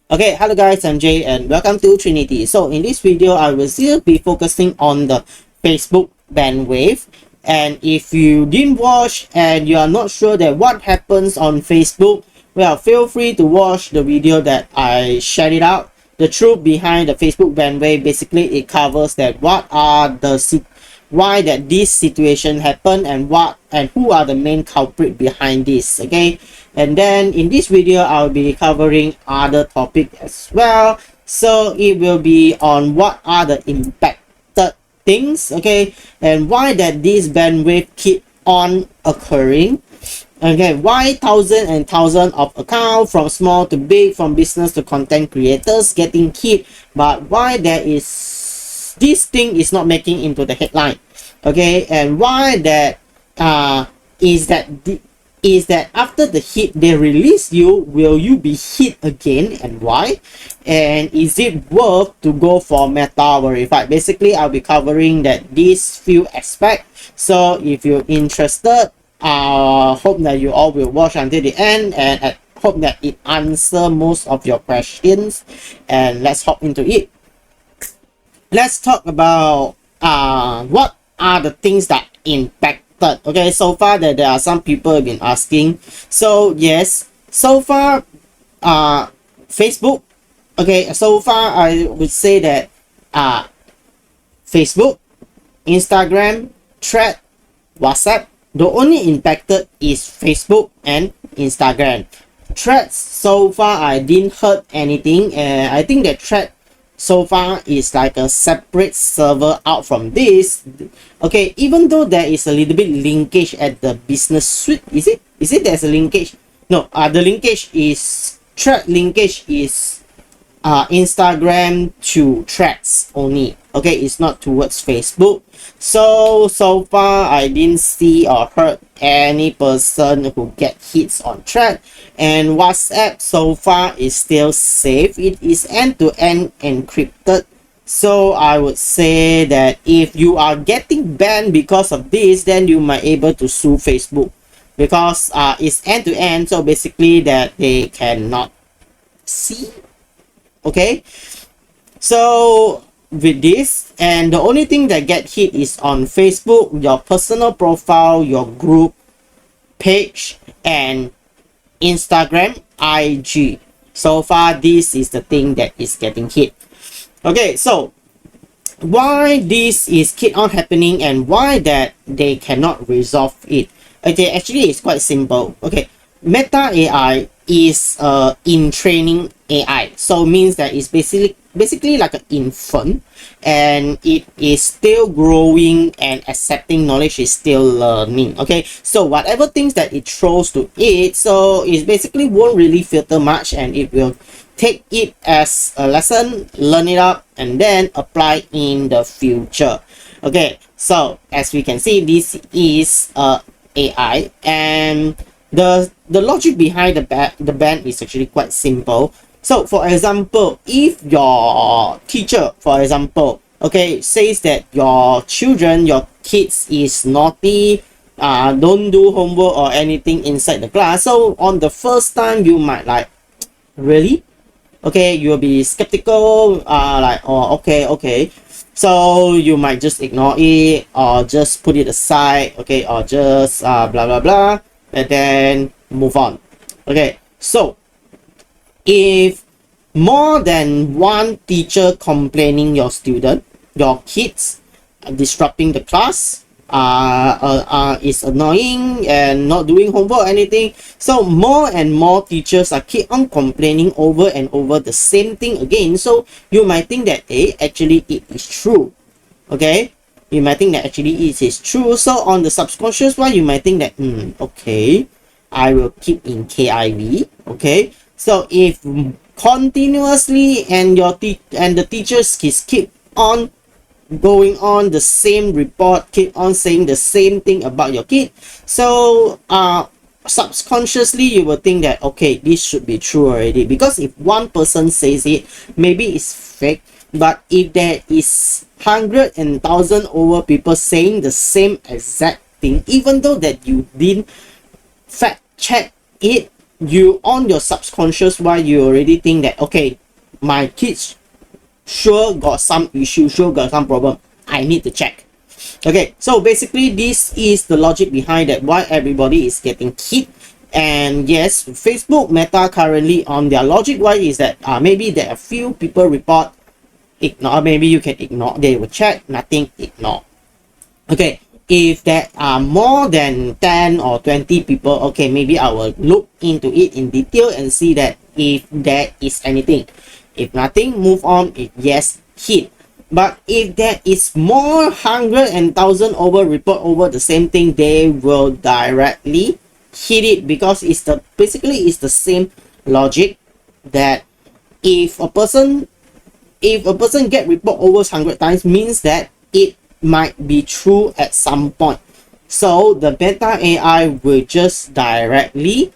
Okay, hello guys, I'm Jay and welcome to Trinity. So in this video, I will still be focusing on the Facebook ban wave. And if you didn't watch and you are not sure that what happens on Facebook, well, feel free to watch the video that I shared it out. The truth behind the Facebook ban wave, basically it covers that what are the why that this situation happened and what and who are the main culprit behind this. Okay, and then in this video I'll be covering other topic as well, so it will be on what are the impacted things, okay, and why that this bandwidth keep on occurring. Okay, why thousand and thousand of account from small to big, from business to content creators getting hit, but why there is this thing is not making into the headline. Okay, and why that is that after the hit they release you, will you be hit again and why, and is it worth to go for Meta verified? Basically I'll be covering that these few aspects. So if you're interested, hope that you all will watch until the end, and I hope that it answer most of your questions, and let's hop into it. Let's talk about what are the things that impacted. Okay, so far that there are some people have been asking. So yes, so far Facebook, okay, so far I would say that Facebook, Instagram, Thread, WhatsApp, the only impacted is Facebook and Instagram. Threads, so far I didn't heard anything, and I think that Thread so far is like a separate server out from this. Okay, even though there is a little bit linkage at the business suite, is it there's a linkage? No, the linkage is Thread linkage is Instagram to Threads only. Okay, it's not towards Facebook. So far I didn't see or heard any person who get hits on Thread. And WhatsApp so far is still safe. It is end-to-end encrypted. So I would say that if you are getting banned because of this, then you might able to sue Facebook, because it's end-to-end, so basically that they cannot see. Okay, so with this, and the only thing that get hit is on Facebook, your personal profile, your group page, and Instagram, IG. So far this is the thing that is getting hit. Okay, so why this is keep on happening and why that they cannot resolve it. Okay, actually it's quite simple. Okay, Meta AI is in training AI, so means that it's basically like an infant, and it is still growing and accepting knowledge, is still learning. Okay, so whatever things that it throws to it, so it basically won't really filter much, and it will take it as a lesson, learn it up, and then apply in the future. Okay, so as we can see, this is AI, and the logic behind the ban is actually quite simple. So for example, if your teacher, for example, okay, says that your children, your kids is naughty, don't do homework or anything inside the class, so on the first time you might like, really? Okay, you'll be skeptical, like, oh, okay, so you might just ignore it or just put it aside, okay, or just blah blah blah, and then move on. Okay, so if more than one teacher complaining your student, your kids disrupting the class, is annoying and not doing homework or anything, so more and more teachers are keep on complaining over and over the same thing again, so you might think that actually it is true. Okay, you might think that actually it is true. So on the subconscious one, you might think that okay, I will keep in KIV. Okay, so if continuously and the teachers keep on going on the same report, keep on saying the same thing about your kid, so subconsciously you will think that okay, this should be true already, because if one person says it, maybe it's fake. But if there is 100 and 1,000 over people saying the same exact thing, even though that you didn't fact check it, you on your subconscious why you already think that, okay, my kids sure got some issue, sure got some problem, I need to check. Okay, so basically this is the logic behind that why everybody is getting hit. And yes, Facebook Meta currently on their logic why is that maybe there are few people report, ignore, maybe you can ignore, they will check, nothing, ignore. Okay, if there are more than 10 or 20 people, okay, maybe I will look into it in detail and see that if there is anything. If nothing, move on. If yes, hit. But if there is more 100 and 1,000 over report over the same thing, they will directly hit it, because it's the basically it's the same logic that if a person get report over 100 times, means that it might be true at some point. So the Meta AI will just directly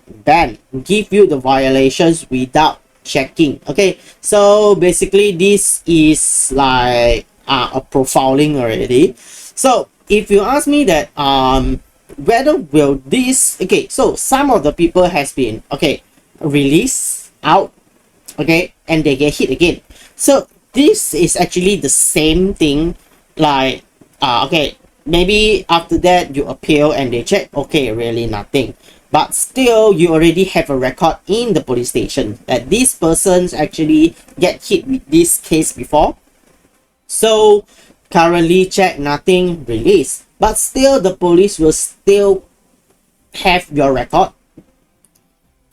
ban, give you the violations without checking. Okay, so basically this is like a profiling already. So if you ask me that whether will this, okay, so some of the people has been, okay, released out, okay, and they get hit again. So this is actually the same thing, like okay, maybe after that you appeal and they check, okay, really nothing, but still you already have a record in the police station that this person's actually get hit with this case before. So currently check, nothing, release, but still the police will still have your record,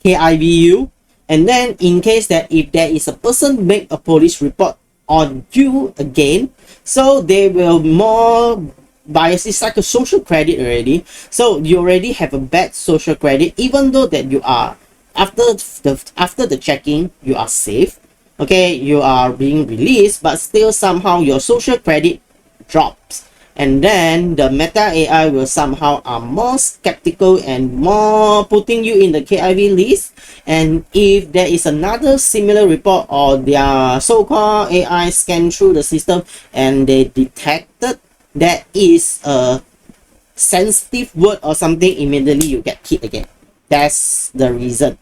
KIVU. And then in case that if there is a person make a police report on you again, so they will more bias. It's like a social credit already. So you already have a bad social credit, even though that you are after the checking you are safe, okay, you are being released, but still somehow your social credit drops. And then the Meta AI will somehow are more skeptical and more putting you in the KIV list. And if there is another similar report or their so-called AI scan through the system and they detected that is a sensitive word or something, immediately you get hit again. That's the reason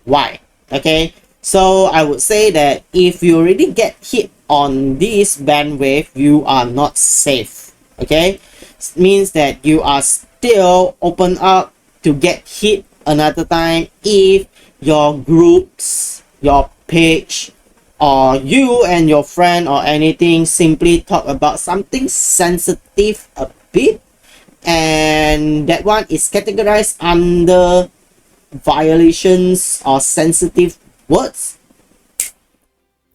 why. Okay, so I would say that if you already get hit on this bandwidth, you are not safe. Okay, it means that you are still open up to get hit another time if your groups, your page, or you and your friend or anything simply talk about something sensitive a bit, and that one is categorized under violations or sensitive words,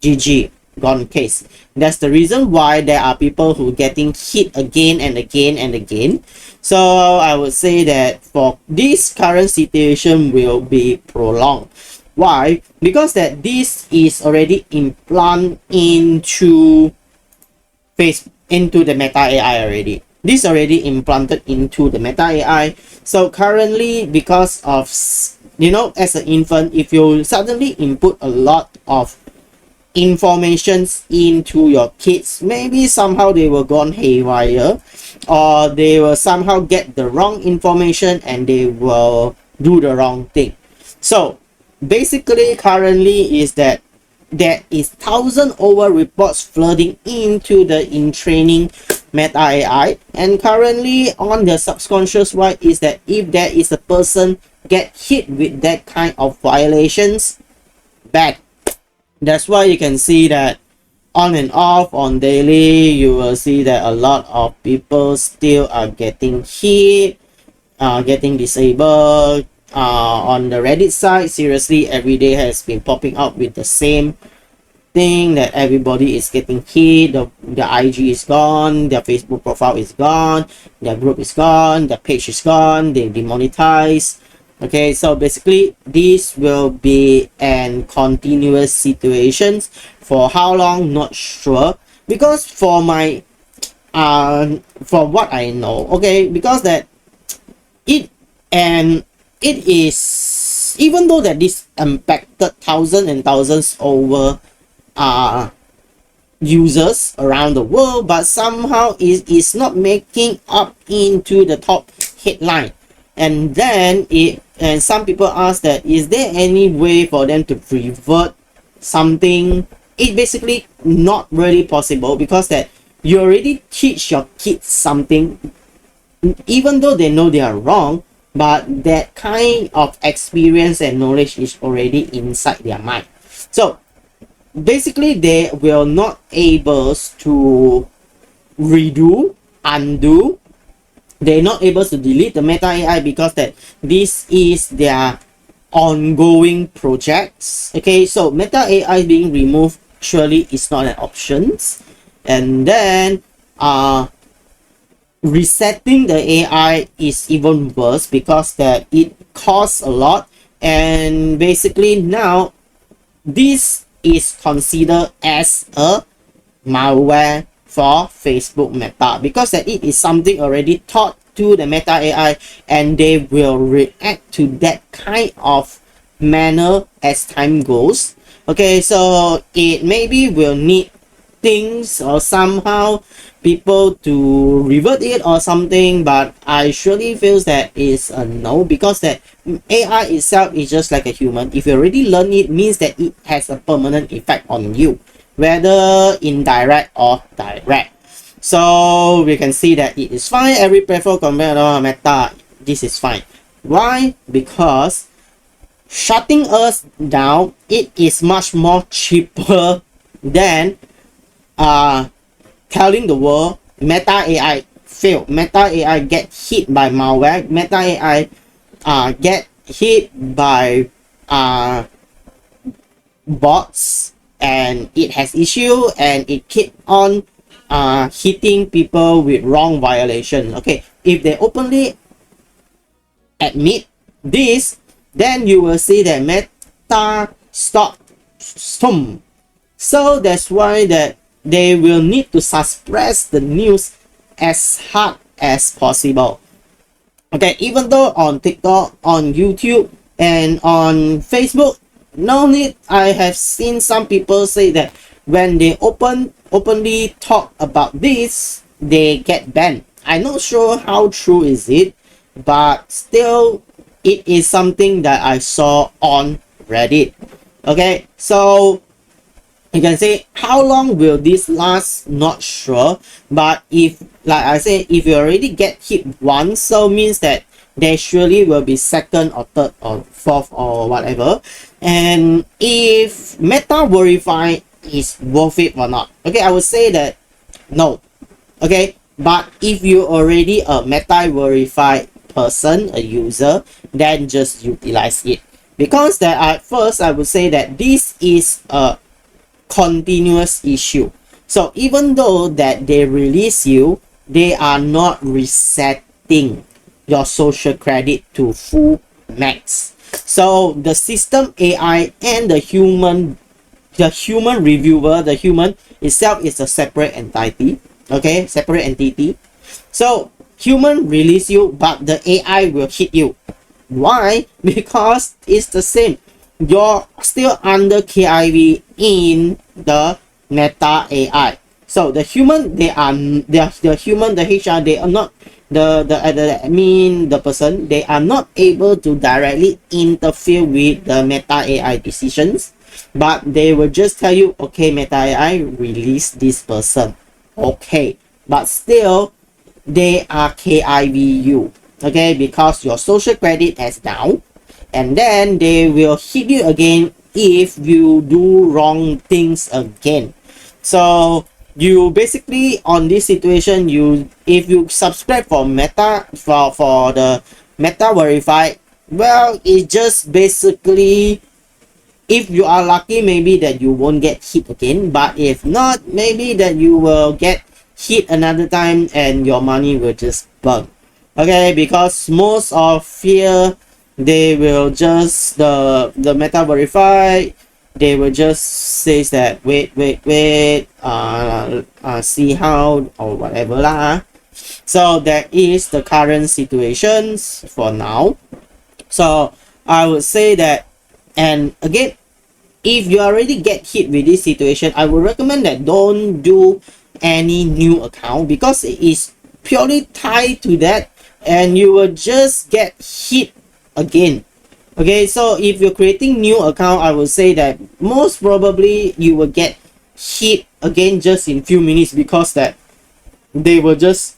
GG, gone case. That's the reason why there are people who getting hit again and again and again. So I would say that for this current situation will be prolonged. Why? Because that this is already implanted into the Meta AI already. This already implanted into the Meta AI. So currently, because of, you know, as an infant, if you suddenly input a lot of informations into your kids, maybe somehow they will gone haywire, or they will somehow get the wrong information and they will do the wrong thing. So basically currently is that there is 1,000 over reports flooding into the in training Meta AI, and currently on the subconscious why is that if there is a person get hit with that kind of violations, bad. That's why you can see that on and off on daily you will see that a lot of people still are getting hit, getting disabled. On the Reddit side, seriously, every day has been popping up with the same thing, that everybody is getting hit. The IG is gone, their Facebook profile is gone, their group is gone, their page is gone, they demonetize. Okay, so basically this will be an continuous situations. For how long, not sure, because for my for what I know, okay, because that it is, even though that this impacted thousands and thousands over users around the world, but somehow it is not making up into the top headline. And then and some people ask that, is there any way for them to revert something? It basically not really possible, because that you already teach your kids something, even though they know they are wrong, but that kind of experience and knowledge is already inside their mind. So basically they will not able to redo, undo. They're not able to delete the Meta AI, because that this is their ongoing projects. Okay, so Meta AI being removed surely is not an option. And then resetting the AI is even worse, because that it costs a lot. And basically now this is considered as a malware for Facebook Meta, because that it is something already taught to the Meta AI, and they will react to that kind of manner as time goes. Okay, so it maybe will need things or somehow people to revert it or something, but I surely feels that is a no, because that AI itself is just like a human. If you already learn it, means that it has a permanent effect on you, whether indirect or direct. So we can see that it is fine. Every platform compared to Meta, this is fine. Why? Because shutting us down, it is much more cheaper than telling the world Meta AI failed. Meta AI get hit by malware. Meta AI get hit by bots, and it has issue, and it keep on hitting people with wrong violation. Okay, if they openly admit this, then you will see that Meta stop. So that's why that they will need to suppress the news as hard as possible. Okay, even though on TikTok, on YouTube, and on Facebook, no need. I have seen some people say that when they openly talk about this, they get banned. I'm not sure how true is it, but still it is something that I saw on Reddit. Okay, so you can say how long will this last, not sure, but if, like I say, if you already get hit once, so means that there surely will be second or third or fourth or whatever. And if Meta Verify is worth it or not, okay, I would say that no. Okay, but if you already a Meta Verified person, a user, then just utilize it, because that at first I would say that this is a continuous issue. So even though that they release you, they are not resetting your social credit to full max. So the system AI and the human reviewer, the human itself is a separate entity. Okay, separate entity. So human release you, but the AI will hit you. Why? Because it's the same. You're still under KIV in the Meta AI. So the human, the human, the HR, they are not the admin, the person, they are not able to directly interfere with the Meta AI decisions, but they will just tell you, okay, Meta AI release this person. Okay, but still they are KIVU. Okay, because your social credit is down, and then they will hit you again if you do wrong things again. So you basically, on this situation, if you subscribe for Meta for the Meta Verified, well, it just basically, if you are lucky, maybe that you won't get hit again, but if not, maybe that you will get hit another time and your money will just burn. Okay, because most of here, they will just the Meta Verify, they will just say that wait, see how or whatever lah. So that is the current situations for now. So I would say that, and again, if you already get hit with this situation, I would recommend that don't do any new account, because it is purely tied to that and you will just get hit again. Okay, so if you're creating new account, I would say that most probably you will get hit again just in few minutes, because that they will just,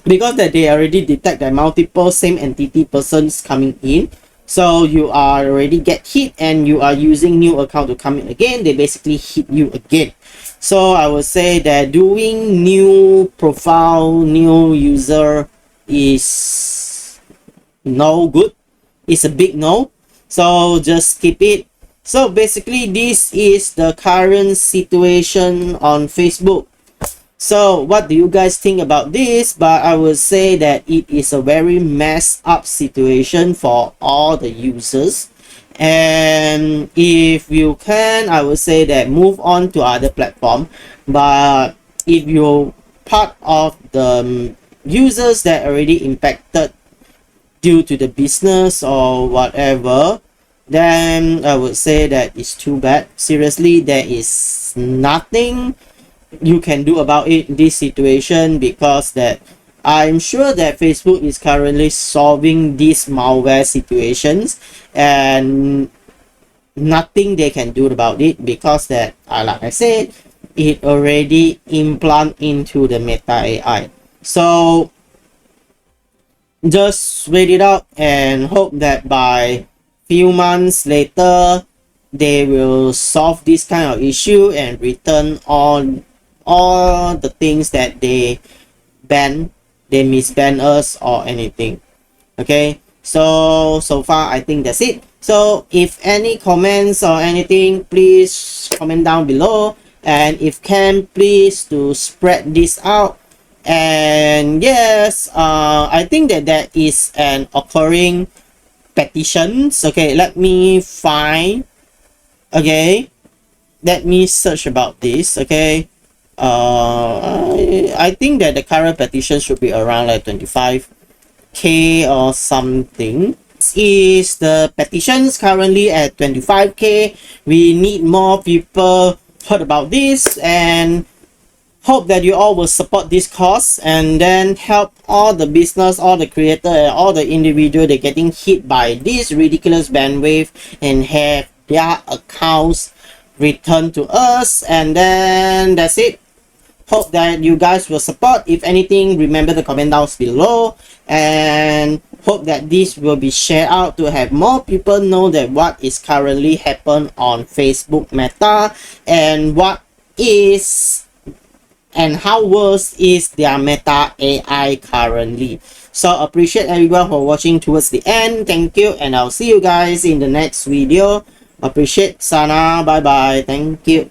because that they already detect that multiple same entity persons coming in. So you are already get hit and you are using new account to come in again, they basically hit you again. So I would say that doing new profile, new user is no good. It's a big no. So just skip it. So basically this is the current situation on Facebook. So what do you guys think about this? But I would say that it is a very messed up situation for all the users. And if you can, I would say that move on to other platform. But if you're part of the users that already impacted due to the business or whatever, then I would say that it's too bad. Seriously, there is nothing you can do about it in this situation, because that I'm sure that Facebook is currently solving these malware situations, and nothing they can do about it, because that like I said, it already implant into the Meta AI. So just wait it out and hope that by few months later they will solve this kind of issue and return on all the things that they misban us or anything. Okay, so far I think that's it. So if any comments or anything, please comment down below, and if can, please to spread this out. And yes, I think that there is an occurring petitions. Okay, let me find. Okay, let me search about this. Okay, I think that the current petition should be around like 25k or something. This is the petitions currently at 25k. We need more people heard about this, and hope that you all will support this cause, and then help all the business, all the creator, and all the individual that getting hit by this ridiculous bandwidth, and have their accounts returned to us. And then that's it. Hope that you guys will support. If anything, remember to comment down below, and hope that this will be shared out to have more people know that what is currently happen on Facebook Meta, and what is and how worse is their Meta AI currently. So appreciate everyone for watching towards the end. Thank you, and I'll see you guys in the next video. Appreciate. Sana. Bye bye. Thank you.